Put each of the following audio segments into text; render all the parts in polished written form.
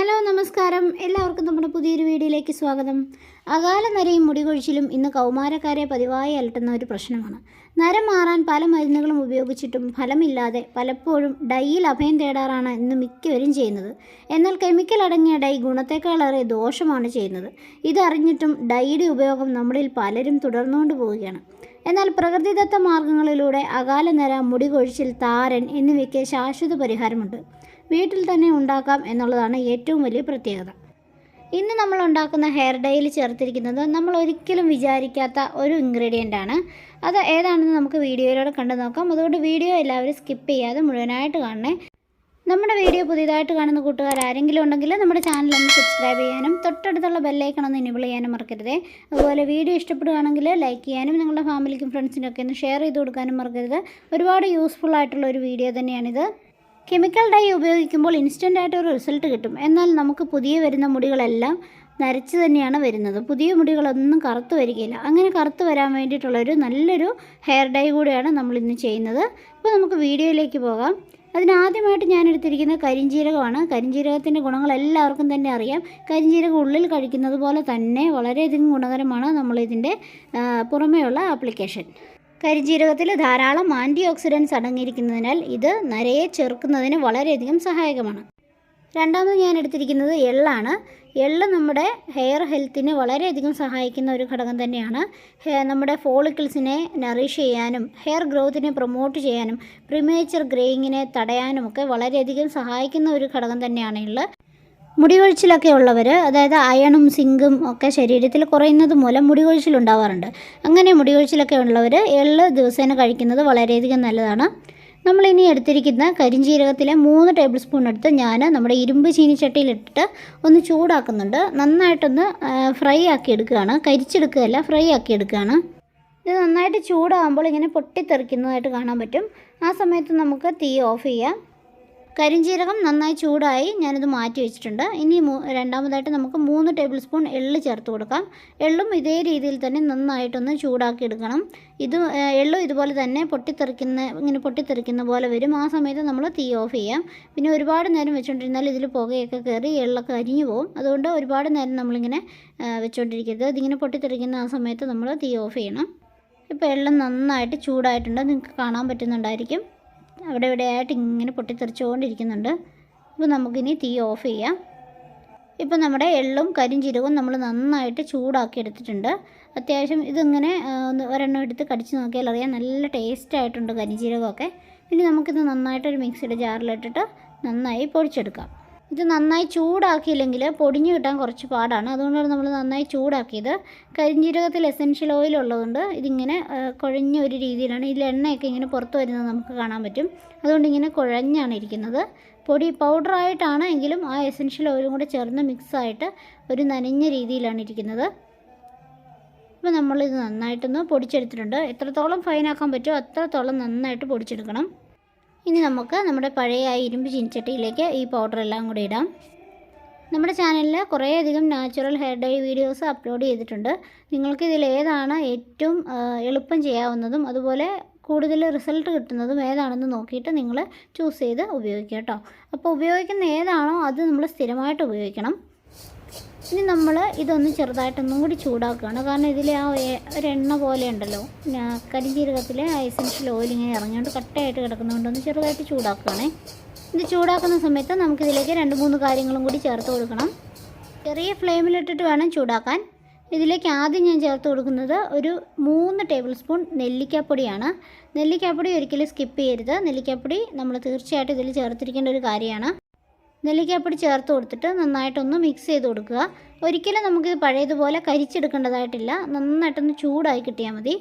Hello നമസ്കാരം, എല്ലാവർക്കും നമ്മുടെ പുതിയൊരു വീഡിയോയിലേക്ക് സ്വാഗതം. അകാല നരയും മുടികൊഴിച്ചിലും ഇന്ന് കൗമാരക്കാരെ പതിവായി അലട്ടുന്ന ഒരു പ്രശ്നമാണ്. നര മാറാൻ പല മരുന്നുകളും ഉപയോഗിച്ചിട്ടും ഫലമില്ലാതെ പലപ്പോഴും ഡൈയിൽ അഭയം തേടാറാണ് ഇന്ന് മിക്കവരും ചെയ്യുന്നത്. എന്നാൽ കെമിക്കൽ അടങ്ങിയ ഡൈ ഗുണത്തേക്കാളേറെ ദോഷമാണ് ചെയ്യുന്നത്. ഇതറിഞ്ഞിട്ടും ഡൈയുടെ ഉപയോഗം നമ്മളിൽ പലരും തുടർന്നുകൊണ്ട് പോവുകയാണ്. എന്നാൽ പ്രകൃതിദത്ത മാർഗങ്ങളിലൂടെ അകാല നര, മുടികൊഴിച്ചിൽ, താരൻ എന്നിവയ്ക്ക് ശാശ്വത പരിഹാരമുണ്ട്. വീട്ടിൽ തന്നെ ഉണ്ടാക്കാം എന്നുള്ളതാണ് ഏറ്റവും വലിയ പ്രത്യേകത. ഇന്ന് നമ്മൾ ഉണ്ടാക്കുന്ന ഹെയർ ഡൈയിൽ ചേർത്തിരിക്കുന്നത് നമ്മൾ ഒരിക്കലും വിചാരിക്കാത്ത ഒരു ഇൻഗ്രീഡിയൻ്റ് ആണ്. അത് ഏതാണെന്ന് നമുക്ക് വീഡിയോയിലൂടെ കണ്ടു നോക്കാം. അതുകൊണ്ട് വീഡിയോ എല്ലാവരും സ്കിപ്പ് ചെയ്യാതെ മുഴുവനായിട്ട് കാണണേ. നമ്മുടെ വീഡിയോ പുതിയതായിട്ട് കാണുന്ന കൂട്ടുകാർ ആരെങ്കിലും ഉണ്ടെങ്കിൽ നമ്മുടെ ചാനൽ ഒന്ന് സബ്സ്ക്രൈബ് ചെയ്യാനും തൊട്ടടുത്തുള്ള ബെല്ലൈക്കൺ ഒന്ന് എനേബിൾ ചെയ്യാനും മറക്കരുത്. അതുപോലെ വീഡിയോ ഇഷ്ടപ്പെടുകയാണെങ്കിൽ ലൈക്ക് ചെയ്യാനും നിങ്ങളുടെ ഫാമിലിക്കും ഫ്രണ്ട്സിനൊക്കെ ഒന്ന് ഷെയർ ചെയ്ത് കൊടുക്കാനും മറക്കരുത്. ഒരുപാട് യൂസ്ഫുൾ ആയിട്ടുള്ള ഒരു വീഡിയോ തന്നെയാണിത്. കെമിക്കൽ ഡൈ ഉപയോഗിക്കുമ്പോൾ ഇൻസ്റ്റൻ്റായിട്ട് ഒരു റിസൾട്ട് കിട്ടും. എന്നാൽ നമുക്ക് പുതിയ വരുന്ന മുടികളെല്ലാം നരച്ച് തന്നെയാണ് വരുന്നത്. പുതിയ മുടികളൊന്നും കറുത്ത് വരികയില്ല. അങ്ങനെ കറുത്ത് വരാൻ വേണ്ടിയിട്ടുള്ളൊരു നല്ലൊരു ഹെയർ ഡൈ കൂടെയാണ് നമ്മളിന്ന് ചെയ്യുന്നത്. അപ്പോൾ നമുക്ക് വീഡിയോയിലേക്ക് പോകാം. അതിനാദ്യമായിട്ട് ഞാൻ എടുത്തിരിക്കുന്നത് കരിഞ്ജീരകമാണ്. കരിഞ്ജീരകത്തിൻ്റെ ഗുണങ്ങൾ എല്ലാവർക്കും തന്നെ അറിയാം. കരിഞ്ജീരകം ഉള്ളിൽ കഴിക്കുന്നത് പോലെ തന്നെ വളരെയധികം ഗുണകരമാണ് നമ്മളിതിൻ്റെ പുറമേയുള്ള ആപ്ലിക്കേഷൻ. കരിഞ്ജീരകത്തിൽ ധാരാളം ആൻറ്റി ഓക്സിഡൻസ് അടങ്ങിയിരിക്കുന്നതിനാൽ ഇത് നരയെ ചെറുക്കുന്നതിന് വളരെയധികം സഹായകമാണ്. രണ്ടാമത് ഞാൻ എടുത്തിരിക്കുന്നത് എള്ളാണ്. എള്ള് നമ്മുടെ ഹെയർ ഹെൽത്തിന് വളരെയധികം സഹായിക്കുന്ന ഒരു ഘടകം തന്നെയാണ്. നമ്മുടെ ഫോളിക്കിൾസിനെ നറിഷ് ചെയ്യാനും ഹെയർ ഗ്രോത്തിനെ പ്രൊമോട്ട് ചെയ്യാനും പ്രിമേച്ചർ ഗ്രേയിങ്ങിനെ തടയാനുമൊക്കെ വളരെയധികം സഹായിക്കുന്ന ഒരു ഘടകം തന്നെയാണ് എള്ള്. മുടികൊഴിച്ചിലൊക്കെ ഉള്ളവർ, അതായത് അയണും സിങ്കും ഒക്കെ ശരീരത്തിൽ കുറയുന്നത് മൂലം മുടികൊഴിച്ചിലുണ്ടാവാറുണ്ട്. അങ്ങനെ മുടികൊഴിച്ചിലൊക്കെ ഉള്ളവർ എള്ള് ദിവസേന കഴിക്കുന്നത് വളരെയധികം നല്ലതാണ്. നമ്മളിനി എടുത്തിരിക്കുന്ന കരിഞ്ജീരകത്തിലെ 3 ടേബിൾ സ്പൂൺ എടുത്ത് ഞാൻ നമ്മുടെ ഇരുമ്പ് ചീനിച്ചട്ടിയിലിട്ടിട്ട് ഒന്ന് ചൂടാക്കുന്നുണ്ട്. നന്നായിട്ടൊന്ന് ഫ്രൈ ആക്കി എടുക്കുകയാണ്. കരിച്ചെടുക്കുകയല്ല, ഫ്രൈ ആക്കി എടുക്കുകയാണ്. ഇത് നന്നായിട്ട് ചൂടാകുമ്പോൾ ഇങ്ങനെ പൊട്ടിത്തെറിക്കുന്നതായിട്ട് കാണാൻ പറ്റും. ആ സമയത്ത് നമുക്ക് തീ ഓഫ് ചെയ്യാം. കരിഞ്ജീരകം നന്നായി ചൂടായി ഞാനിത് മാറ്റി വെച്ചിട്ടുണ്ട്. ഇനി രണ്ടാമതായിട്ട് നമുക്ക് 3 ടേബിൾ സ്പൂൺ എള്ള് ചേർത്ത് കൊടുക്കാം. എള്ളും ഇതേ രീതിയിൽ തന്നെ നന്നായിട്ടൊന്ന് ചൂടാക്കി എടുക്കണം. എള്ളും ഇതുപോലെ തന്നെ ഇങ്ങനെ പൊട്ടിത്തെറിക്കുന്ന പോലെ വരും. ആ സമയത്ത് നമ്മൾ തീ ഓഫ് ചെയ്യാം. പിന്നെ ഒരുപാട് നേരം വെച്ചുകൊണ്ടിരുന്നാൽ ഇതിൽ പുകയൊക്കെ കയറി എള്ളൊക്കെ അരിഞ്ഞു പോകും. അതുകൊണ്ട് ഒരുപാട് നേരം നമ്മളിങ്ങനെ വെച്ചുകൊണ്ടിരിക്കരുത്. ഇതിങ്ങനെ പൊട്ടിത്തെറിക്കുന്ന ആ സമയത്ത് നമ്മൾ തീ ഓഫ് ചെയ്യണം. ഇപ്പോൾ എള്ളും നന്നായിട്ട് ചൂടായിട്ടുണ്ട്, നിങ്ങൾക്ക് കാണാൻ പറ്റുന്നുണ്ടായിരിക്കും. അവിടെ ഇവിടെയായിട്ട് ഇങ്ങനെ പൊട്ടിത്തെറിച്ചുകൊണ്ടിരിക്കുന്നുണ്ട്. അപ്പോൾ നമുക്കിനി തീ ഓഫ് ചെയ്യാം. ഇപ്പോൾ നമ്മുടെ എള്ളും കരിഞ്ജീരകവും നമ്മൾ നന്നായിട്ട് ചൂടാക്കി എടുത്തിട്ടുണ്ട്. അത്യാവശ്യം ഇതിങ്ങനെ ഒരെണ്ണം എടുത്ത് കടിച്ച് നോക്കിയാൽ അറിയാം, നല്ല ടേസ്റ്റ് ആയിട്ടുണ്ട് കരിഞ്ജീരകമൊക്കെ. ഇനി നമുക്കിത് നന്നായിട്ടൊരു മിക്സിയുടെ ജാറിലിട്ടിട്ട് നന്നായി പൊടിച്ചെടുക്കാം. ഇത് നന്നായി ചൂടാക്കിയില്ലെങ്കിൽ പൊടിഞ്ഞു കിട്ടാൻ കുറച്ച് പാടാണ്. അതുകൊണ്ടാണ് നമ്മൾ നന്നായി ചൂടാക്കിയത്. കരിഞ്ജീരകത്തിൽ എസൻഷ്യൽ ഓയിൽ ഉള്ളതുകൊണ്ട് ഇതിങ്ങനെ കുഴഞ്ഞ ഒരു രീതിയിലാണ്. ഇതിൽ എണ്ണയൊക്കെ ഇങ്ങനെ പുറത്ത് വരുന്നത് നമുക്ക് കാണാൻ പറ്റും. അതുകൊണ്ട് ഇങ്ങനെ കുഴഞ്ഞാണ് ഇരിക്കുന്നത്. പൊടി പൗഡറായിട്ടാണ് എങ്കിലും ആ എസൻഷ്യൽ ഓയിലും കൂടെ ചേർന്ന് മിക്സായിട്ട് ഒരു നനഞ്ഞ രീതിയിലാണ് ഇരിക്കുന്നത്. അപ്പോൾ നമ്മളിത് നന്നായിട്ടൊന്ന് പൊടിച്ചെടുത്തിട്ടുണ്ട്. എത്രത്തോളം ഫൈനാക്കാൻ പറ്റുമോ അത്രത്തോളം നന്നായിട്ട് പൊടിച്ചെടുക്കണം. ഇനി നമുക്ക് നമ്മുടെ പഴയ ഇരുമ്പ് ചീനിച്ചട്ടിയിലേക്ക് ഈ പൗഡർ എല്ലാം കൂടി ഇടാം. നമ്മുടെ ചാനലിൽ കുറേയധികം natural hair dye videos upload ചെയ്തിട്ടുണ്ട്. നിങ്ങൾക്ക് ഇതിൽ ഏതാണ് ഏറ്റവും എളുപ്പം ചെയ്യാവുന്നതും അതുപോലെ കൂടുതൽ റിസൾട്ട് കിട്ടുന്നതും ഏതാണെന്ന് നോക്കിയിട്ട് നിങ്ങൾ ചൂസ് ചെയ്ത് ഉപയോഗിക്കുക കേട്ടോ. അപ്പോൾ ഉപയോഗിക്കുന്ന ഏതാണോ അത് നമ്മൾ സ്ഥിരമായിട്ട് ഉപയോഗിക്കണം. ഇനി നമ്മൾ ഇതൊന്ന് ചെറുതായിട്ടൊന്നും കൂടി ചൂടാക്കുകയാണ്. കാരണം ഇതിൽ ആ ഒരു എണ്ണ പോലെ ഉണ്ടല്ലോ, കരിഞ്ജീരകത്തിലെ ആ എസൻഷ്യൽ ഓയിൽ ഇങ്ങനെ ഇറങ്ങിയോണ്ട് കട്ടയായിട്ട് കിടക്കുന്നതുകൊണ്ടൊന്ന് ചെറുതായിട്ട് ചൂടാക്കുകയാണേ. ഇത് ചൂടാക്കുന്ന സമയത്ത് നമുക്കിതിലേക്ക് 2-3 കാര്യങ്ങളും കൂടി ചേർത്ത് കൊടുക്കണം. ചെറിയ ഫ്ലെയിമിലിട്ടിട്ട് വേണം ചൂടാക്കാൻ. ഇതിലേക്ക് ആദ്യം ഞാൻ ചേർത്ത് കൊടുക്കുന്നത് ഒരു 3 ടേബിൾ സ്പൂൺ നെല്ലിക്കാപ്പൊടിയാണ്. നെല്ലിക്കാപ്പൊടി ഒരിക്കലും സ്കിപ്പ് ചെയ്യരുത്. നെല്ലിക്കാപ്പൊടി നമ്മൾ തീർച്ചയായിട്ടും ഇതിൽ ചേർത്തിരിക്കേണ്ട ഒരു കാര്യമാണ്. നെല്ലിക്കാപ്പൊടി ചേർത്ത് കൊടുത്തിട്ട് നന്നായിട്ടൊന്ന് മിക്സ് ചെയ്ത് കൊടുക്കുക. ഒരിക്കലും നമുക്കിത് പഴയതുപോലെ കരിച്ചെടുക്കേണ്ടതായിട്ടില്ല. നന്നായിട്ടൊന്ന് ചൂടായി കിട്ടിയാൽ മതി.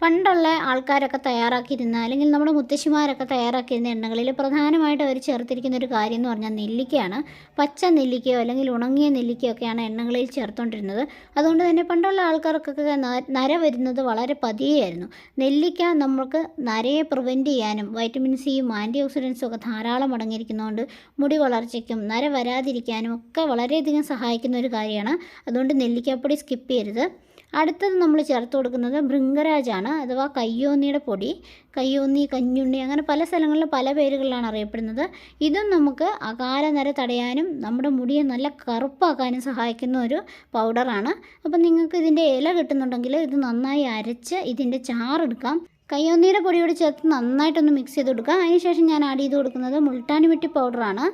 പണ്ടുള്ള ആൾക്കാരൊക്കെ തയ്യാറാക്കിയിരുന്ന, അല്ലെങ്കിൽ നമ്മുടെ മുത്തശ്ശിമാരൊക്കെ തയ്യാറാക്കിയിരുന്ന എണ്ണകളിൽ പ്രധാനമായിട്ട് അവർ ചേർത്തിരിക്കുന്ന ഒരു കാര്യം എന്ന് പറഞ്ഞാൽ നെല്ലിക്കയാണ്. പച്ച നെല്ലിക്കയോ അല്ലെങ്കിൽ ഉണങ്ങിയ നെല്ലിക്കയോ ഒക്കെയാണ് എണ്ണകളിൽ ചേർത്തുകൊണ്ടിരുന്നത്. അതുകൊണ്ട് തന്നെ പണ്ടുള്ള ആൾക്കാർക്കൊക്കെ നര വരുന്നത് വളരെ പതിയെയായിരുന്നു. നെല്ലിക്ക നമുക്ക് നരയെ പ്രിവെൻറ്റ് ചെയ്യാനും വൈറ്റമിൻ സിയും ആൻറ്റി ഓക്സിഡൻസും ഒക്കെ ധാരാളം അടങ്ങിയിരിക്കുന്നതുകൊണ്ട് മുടി വളർച്ചയ്ക്കും നര വരാതിരിക്കാനും ഒക്കെ വളരെയധികം സഹായിക്കുന്ന ഒരു കാര്യമാണ്. അതുകൊണ്ട് നെല്ലിക്കാപ്പൊടി സ്കിപ്പ് ചെയ്യരുത്. അടുത്തത് നമ്മൾ ചേർത്ത് കൊടുക്കുന്നത് ഭൃംഗരാജാണ്, അഥവാ കയ്യോന്നിയുടെ പൊടി. കയ്യോന്നി, കഞ്ഞുണ്ണി, അങ്ങനെ പല സ്ഥലങ്ങളിലും പല പേരുകളിലാണ് അറിയപ്പെടുന്നത്. ഇതും നമുക്ക് അകാല നര തടയാനും നമ്മുടെ മുടിയെ നല്ല കറുപ്പാക്കാനും സഹായിക്കുന്ന ഒരു പൗഡറാണ്. അപ്പം നിങ്ങൾക്ക് ഇതിൻ്റെ ഇല കിട്ടുന്നുണ്ടെങ്കിൽ ഇത് നന്നായി അരച്ച് ഇതിൻ്റെ ചാറെടുക്കാം. കയ്യോന്നിയുടെ പൊടിയോട് ചേർത്ത് നന്നായിട്ടൊന്ന് മിക്സ് ചെയ്ത് കൊടുക്കുക. അതിനുശേഷം ഞാൻ ആഡ് ചെയ്ത് കൊടുക്കുന്നത് മുൾട്ടാനി മിട്ടി പൗഡറാണ്.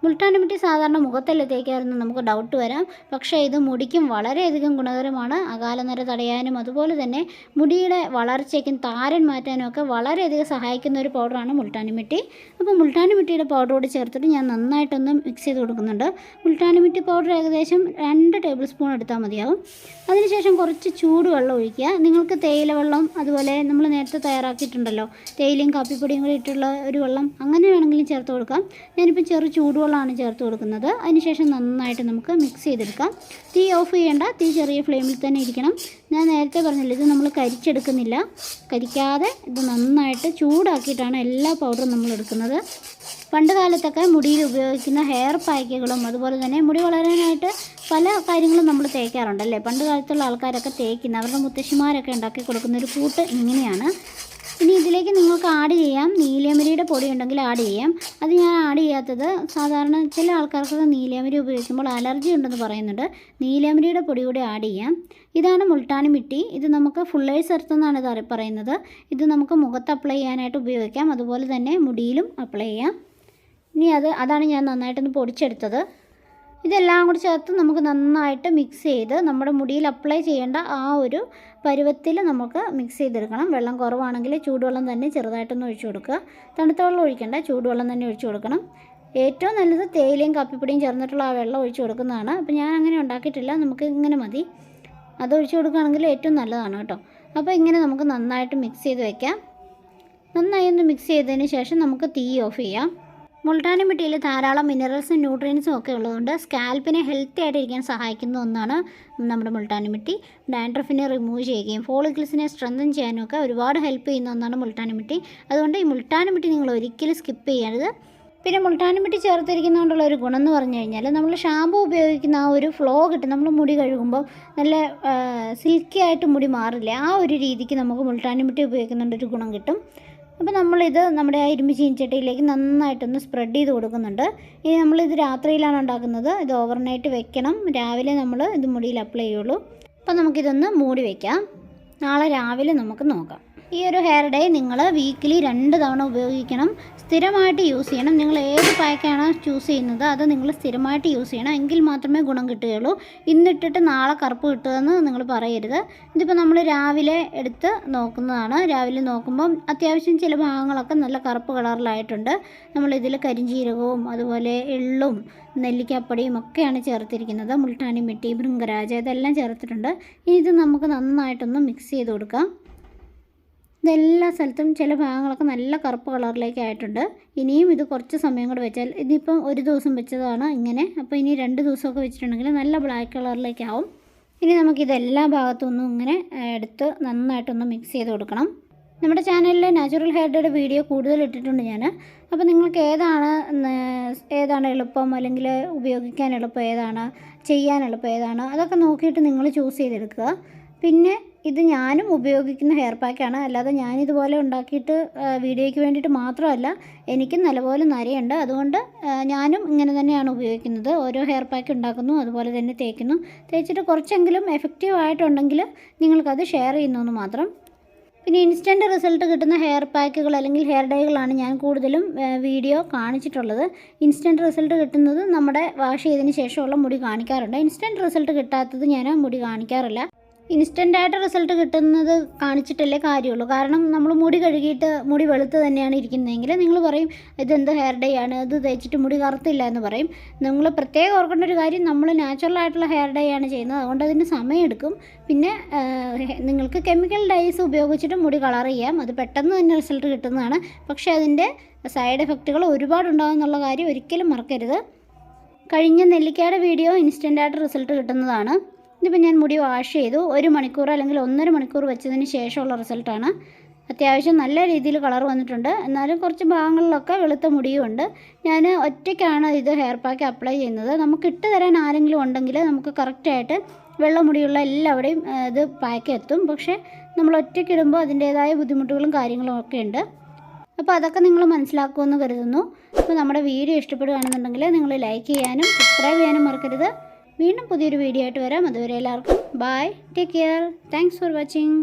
മുൾട്ടാനി മിട്ടി സാധാരണ മുഖത്തല്ലേ തേക്കാമെന്ന് നമുക്ക് ഡൗട്ട് വരാം. പക്ഷേ ഇത് മുടിക്കും വളരെയധികം ഗുണകരമാണ്. അകാലനര തടയാനും അതുപോലെ തന്നെ മുടിയുടെ വളർച്ചയ്ക്കും താരൻ മാറ്റാനും ഒക്കെ വളരെയധികം സഹായിക്കുന്ന ഒരു പൗഡറാണ് മുൾട്ടാനി മിട്ടി. അപ്പോൾ മുൾട്ടാനി മിട്ടിയുടെ പൗഡറോട് ചേർത്തിട്ട് ഞാൻ നന്നായിട്ടൊന്ന് മിക്സ് ചെയ്ത് കൊടുക്കുന്നുണ്ട്. മുൾട്ടാനി മിട്ടി പൗഡർ ഏകദേശം 2 ടേബിൾ സ്പൂൺ എടുത്താൽ മതിയാവും. അതിനുശേഷം കുറച്ച് ചൂടുവെള്ളം ഒഴിക്കുക. നിങ്ങൾക്ക് തേയില വെള്ളം അതുപോലെ നമ്മൾ നേരത്തെ തയ്യാറാക്കിയിട്ടുണ്ടല്ലോ, തേയിലയും കാപ്പിപ്പൊടിയും കൂടി ഇട്ടുള്ള ഒരു വെള്ളം, അങ്ങനെ വേണമെങ്കിലും ചേർത്ത് കൊടുക്കാം. ഞാനിപ്പോൾ ചെറു ചൂടുവെള്ളമാണ് ചേർത്ത് കൊടുക്കുന്നത്. അതിനുശേഷം നന്നായിട്ട് നമുക്ക് മിക്സ് ചെയ്തെടുക്കാം. തീ ഓഫ് ചെയ്യേണ്ട, തീ ചെറിയ ഫ്ലെയിമിൽ തന്നെ ഇരിക്കണം. ഞാൻ നേരത്തെ പറഞ്ഞില്ല, ഇത് നമ്മൾ കരിച്ചെടുക്കുന്നില്ല. കരിക്കാതെ ഇത് നന്നായിട്ട് ചൂടാക്കിയിട്ടാണ് എല്ലാ പൗഡറും നമ്മൾ എടുക്കുന്നത്. പണ്ട് കാലത്തൊക്കെ മുടിയിൽ ഉപയോഗിക്കുന്ന ഹെയർ പാക്കുകളും അതുപോലെ തന്നെ മുടി വളരാനായിട്ട് പല കാര്യങ്ങളും നമ്മൾ തേക്കാറുണ്ടല്ലേ. പണ്ട് കാലത്തുള്ള ആൾക്കാരൊക്കെ തേക്കുന്ന, അവരുടെ മുത്തശ്ശിമാരൊക്കെ ഉണ്ടാക്കി കൊടുക്കുന്ന ഒരു കൂട്ട് ഇങ്ങനെയാണ്. ഇനി ഇതിലേക്ക് നിങ്ങൾക്ക് ആഡ് ചെയ്യാം, നീലയമരിയുടെ പൊടി ഉണ്ടെങ്കിൽ ആഡ് ചെയ്യാം. അത് ഞാൻ ആഡ് ചെയ്യാത്തത്, സാധാരണ ചില ആൾക്കാർക്കൊക്കെ നീലയമരി ഉപയോഗിക്കുമ്പോൾ അലർജി ഉണ്ടെന്ന് പറയുന്നുണ്ട്. നീലയമരിയുടെ പൊടി കൂടി ആഡ് ചെയ്യാം. ഇതാണ് മുൾട്ടാനി മിട്ടി. ഇത് നമുക്ക് ഫുള്ളേഴ്സ് എർത്ത് എന്നാണ് ഇത് പറയുന്നത്. ഇത് നമുക്ക് മുഖത്ത് അപ്ലൈ ചെയ്യാനായിട്ട് ഉപയോഗിക്കാം, അതുപോലെ തന്നെ മുടിയിലും അപ്ലൈ ചെയ്യാം. ഇനി അതാണ് ഞാൻ നന്നായിട്ടൊന്ന് പൊടിച്ചെടുത്തത്. ഇതെല്ലാം കൂടി ചേർത്ത് നമുക്ക് നന്നായിട്ട് മിക്സ് ചെയ്ത് നമ്മുടെ മുടിയിൽ അപ്ലൈ ചെയ്യേണ്ട ആ ഒരു പരുവത്തിൽ നമുക്ക് മിക്സ് ചെയ്തെടുക്കണം. വെള്ളം കുറവാണെങ്കിൽ ചൂടുവെള്ളം തന്നെ ചെറുതായിട്ടൊന്ന് ഒഴിച്ചു കൊടുക്കുക. തണുത്ത വെള്ളം ഒഴിക്കേണ്ട, ചൂടുവെള്ളം തന്നെ ഒഴിച്ചു കൊടുക്കണം. ഏറ്റവും നല്ലത് തേയിലയും കാപ്പിപ്പൊടിയും ചേർന്നിട്ടുള്ള ആ വെള്ളം ഒഴിച്ചു കൊടുക്കുന്നതാണ്. അപ്പോൾ ഞാൻ അങ്ങനെ ഉണ്ടാക്കിയിട്ടില്ല, നമുക്ക് ഇങ്ങനെ മതി. അതൊഴിച്ചു കൊടുക്കുകയാണെങ്കിൽ ഏറ്റവും നല്ലതാണ് കേട്ടോ. അപ്പോൾ ഇങ്ങനെ നമുക്ക് നന്നായിട്ട് മിക്സ് ചെയ്ത് വയ്ക്കാം. നന്നായി ഒന്ന് മിക്സ് ചെയ്തതിന് ശേഷം നമുക്ക് തീ ഓഫ് ചെയ്യാം. മുൾട്ടാനി മിട്ടിയിൽ ധാരാളം മിനറൽസും ന്യൂട്രിയൻസും ഒക്കെ ഉള്ളതുകൊണ്ട് സ്കാൽപ്പിനെ ഹെൽത്തി ആയിട്ടിരിക്കാൻ സഹായിക്കുന്ന ഒന്നാണ് നമ്മുടെ മുൾട്ടാനി മിട്ടി. ഡാൻഡ്രഫിനെ റിമൂവ് ചെയ്യുകയും ഫോളിക്കിൾസിനെ സ്ട്രെങ്തൻ ചെയ്യാനും ഒക്കെ ഒരുപാട് ഹെൽപ്പ് ചെയ്യുന്ന ഒന്നാണ് മുൾട്ടാനി മിട്ടി. അതുകൊണ്ട് ഈ മുൾട്ടാനി മിട്ടി നിങ്ങൾ ഒരിക്കലും സ്കിപ്പ് ചെയ്യരുത്. പിന്നെ മുൾട്ടാനി മിട്ടി ചേർത്തിരിക്കുന്നതുകൊണ്ടുള്ള ഒരു ഗുണം എന്ന് പറഞ്ഞു കഴിഞ്ഞാൽ, നമ്മൾ ഷാമ്പു ഉപയോഗിക്കുന്ന ആ ഒരു ഫ്ലോ കിട്ടും. നമ്മൾ മുടി കഴുകുമ്പോൾ നല്ല സിൽക്കി ആയിട്ട് മുടി മാറില്ല, ആ ഒരു രീതിക്ക് നമുക്ക് മുൾട്ടാനി മിട്ടി ഉപയോഗിക്കുന്നുണ്ട് ഒരു ഗുണം കിട്ടും. അപ്പോൾ നമ്മളിത് നമ്മുടെ ആ ഇരുമ്പ് ചീനച്ചട്ടിയിലേക്ക് നന്നായിട്ടൊന്ന് സ്പ്രെഡ് ചെയ്ത് കൊടുക്കുന്നുണ്ട്. ഇനി നമ്മളിത് രാത്രിയിലാണ് ഉണ്ടാക്കുന്നത്. ഇത് ഓവർനൈറ്റ് വെക്കണം, രാവിലെ നമ്മൾ ഇത് മുടിയിൽ അപ്ലൈ ചെയ്യുള്ളൂ. അപ്പോൾ നമുക്കിതൊന്ന് മൂടി വയ്ക്കാം. നാളെ രാവിലെ നമുക്ക് നോക്കാം. ഈ ഒരു ഹെയർ ഡേ നിങ്ങൾ വീക്കിലി 2 തവണ ഉപയോഗിക്കണം. സ്ഥിരമായിട്ട് യൂസ് ചെയ്യണം. നിങ്ങൾ ഏത് പാക്കാണോ ചൂസ് ചെയ്യുന്നത് അത് നിങ്ങൾ സ്ഥിരമായിട്ട് യൂസ് ചെയ്യണം. എങ്കിൽ മാത്രമേ ഗുണം കിട്ടുകയുള്ളൂ. ഇന്നിട്ടിട്ട് നാളെ കറുപ്പ് കിട്ടുമെന്ന് നിങ്ങൾ പറയരുത്. ഇതിപ്പോൾ നമ്മൾ രാവിലെ എടുത്ത് നോക്കുന്നതാണ്. രാവിലെ നോക്കുമ്പം അത്യാവശ്യം ചില ഭാഗങ്ങളൊക്കെ നല്ല കറുപ്പ് കളറിലായിട്ടുണ്ട്. നമ്മളിതിൽ കരിഞ്ജീരകവും അതുപോലെ എള്ളും നെല്ലിക്കാപ്പൊടിയും ഒക്കെയാണ് ചേർത്തിരിക്കുന്നത്. മുൾട്ടാനി മിട്ടി, ഭൃംഗരാജ ഇതെല്ലാം ചേർത്തിട്ടുണ്ട്. ഇനി ഇത് നമുക്ക് നന്നായിട്ടൊന്ന് മിക്സ് ചെയ്ത് കൊടുക്കാം. ഇതെല്ലാ സ്ഥലത്തും ചില ഭാഗങ്ങളൊക്കെ നല്ല കറുപ്പ് കളറിലേക്ക് ആയിട്ടുണ്ട്. ഇനിയും ഇത് കുറച്ച് സമയം കൂടെ വെച്ചാൽ, ഇതിപ്പം ഒരു ദിവസം വെച്ചതാണ് ഇങ്ങനെ, അപ്പോൾ ഇനി 2 ദിവസമൊക്കെ വെച്ചിട്ടുണ്ടെങ്കിൽ നല്ല ബ്ലാക്ക് കളറിലേക്കാവും. ഇനി നമുക്കിതെല്ലാ ഭാഗത്തുനിന്നും ഇങ്ങനെ എടുത്ത് നന്നായിട്ടൊന്ന് മിക്സ് ചെയ്ത് കൊടുക്കണം. നമ്മുടെ ചാനലിൽ നാച്ചുറൽ ഹെയർ ഡേയുടെ വീഡിയോ കൂടുതൽ ഇട്ടിട്ടുണ്ട് ഞാൻ. അപ്പോൾ നിങ്ങൾക്ക് ഏതാണ് എളുപ്പം, അല്ലെങ്കിൽ ഉപയോഗിക്കാൻ എളുപ്പം ഏതാണ്, ചെയ്യാൻ എളുപ്പം ഏതാണ്, അതൊക്കെ നോക്കിയിട്ട് നിങ്ങൾ ചൂസ് ചെയ്തെടുക്കുക. പിന്നെ ഇത് ഞാനും ഉപയോഗിക്കുന്ന ഹെയർ പാക്കാണ്. അല്ലാതെ ഞാനിതുപോലെ ഉണ്ടാക്കിയിട്ട് വീഡിയോയ്ക്ക് വേണ്ടിയിട്ട് മാത്രമല്ല, എനിക്കും നല്ലപോലെ നരയുണ്ട്. അതുകൊണ്ട് ഞാനും ഇങ്ങനെ തന്നെയാണ് ഉപയോഗിക്കുന്നത്. ഓരോ ഹെയർ പാക്ക് ഉണ്ടാക്കുന്നു, അതുപോലെ തന്നെ തേക്കുന്നു. തേച്ചിട്ട് കുറച്ചെങ്കിലും എഫക്റ്റീവ് ആയിട്ടുണ്ടെങ്കിൽ നിങ്ങൾക്കത് ഷെയർ ചെയ്യുന്നു മാത്രം. പിന്നെ ഇൻസ്റ്റൻറ്റ് റിസൾട്ട് കിട്ടുന്ന ഹെയർ പാക്കുകൾ അല്ലെങ്കിൽ ഹെയർ ഡൈകളാണ് ഞാൻ കൂടുതലും വീഡിയോ കാണിച്ചിട്ടുള്ളത്. ഇൻസ്റ്റൻറ്റ് റിസൾട്ട് കിട്ടുന്നത് നമ്മുടെ വാഷ് ചെയ്തതിന് ശേഷമുള്ള മുടി കാണിക്കാറുണ്ട്. ഇൻസ്റ്റൻറ്റ് റിസൾട്ട് കിട്ടാത്തത് ഞാൻ മുടി കാണിക്കാറില്ല. ഇൻസ്റ്റൻ്റായിട്ട് റിസൾട്ട് കിട്ടുന്നത് കാണിച്ചിട്ടല്ലേ കാര്യമുള്ളൂ. കാരണം നമ്മൾ മുടി കഴുകിയിട്ട് മുടി വെളുത്ത് തന്നെയാണ് ഇരിക്കുന്നതെങ്കിൽ നിങ്ങൾ പറയും ഇതെന്ത് ഹെയർ ഡേ ആണ്, ഇത് തേച്ചിട്ട് മുടി കറുത്തില്ല എന്ന് പറയും. നിങ്ങൾ പ്രത്യേകം ഓർക്കേണ്ട ഒരു കാര്യം, നമ്മൾ നാച്ചുറലായിട്ടുള്ള ഹെയർ ഡേ ആണ് ചെയ്യുന്നത്. അതുകൊണ്ട് അതിന് സമയമെടുക്കും. പിന്നെ നിങ്ങൾക്ക് കെമിക്കൽ ഡൈസ് ഉപയോഗിച്ചിട്ട് മുടി കളർ ചെയ്യാം. അത് പെട്ടെന്ന് തന്നെ റിസൾട്ട് കിട്ടുന്നതാണ്. പക്ഷേ അതിൻ്റെ സൈഡ് എഫക്റ്റുകൾ ഒരുപാടുണ്ടാകും എന്നുള്ള കാര്യം ഒരിക്കലും മറക്കരുത്. കഴിഞ്ഞ നെല്ലിക്കയുടെ വീഡിയോ ഇൻസ്റ്റൻ്റായിട്ട് റിസൾട്ട് കിട്ടുന്നതാണ്. ഇതിപ്പോൾ ഞാൻ മുടി വാഷ് ചെയ്തു 1 മണിക്കൂർ അല്ലെങ്കിൽ 1.5 മണിക്കൂർ വെച്ചതിന് ശേഷമുള്ള റിസൾട്ടാണ്. അത്യാവശ്യം നല്ല രീതിയിൽ കളർ വന്നിട്ടുണ്ട്. എന്നാലും കുറച്ച് ഭാഗങ്ങളിലൊക്കെ വെളുത്ത മുടിയുമുണ്ട്. ഞാൻ ഒറ്റയ്ക്കാണ് ഇത് ഹെയർ പാക്ക് അപ്ലൈ ചെയ്യുന്നത്. നമുക്ക് ഇട്ട് തരാൻ ആരെങ്കിലും ഉണ്ടെങ്കിൽ നമുക്ക് കറക്റ്റായിട്ട് വെള്ളമുടിയുള്ള എല്ലാവരുടെയും ഇത് പായ്ക്ക് എത്തും. പക്ഷേ നമ്മൾ ഒറ്റയ്ക്കിടുമ്പോൾ അതിൻ്റേതായ ബുദ്ധിമുട്ടുകളും കാര്യങ്ങളും ഒക്കെ ഉണ്ട്. അപ്പോൾ അതൊക്കെ നിങ്ങൾ മനസ്സിലാക്കുമെന്ന് കരുതുന്നു. അപ്പോൾ നമ്മുടെ വീഡിയോ ഇഷ്ടപ്പെടുകയാണെന്നുണ്ടെങ്കിൽ നിങ്ങൾ ലൈക്ക് ചെയ്യാനും സബ്സ്ക്രൈബ് ചെയ്യാനും മറക്കരുത്. വീണ്ടും പുതിയൊരു വീഡിയോ ആയിട്ട് വരാം. അതുവരെ എല്ലാവർക്കും bye, take care, thanks for watching.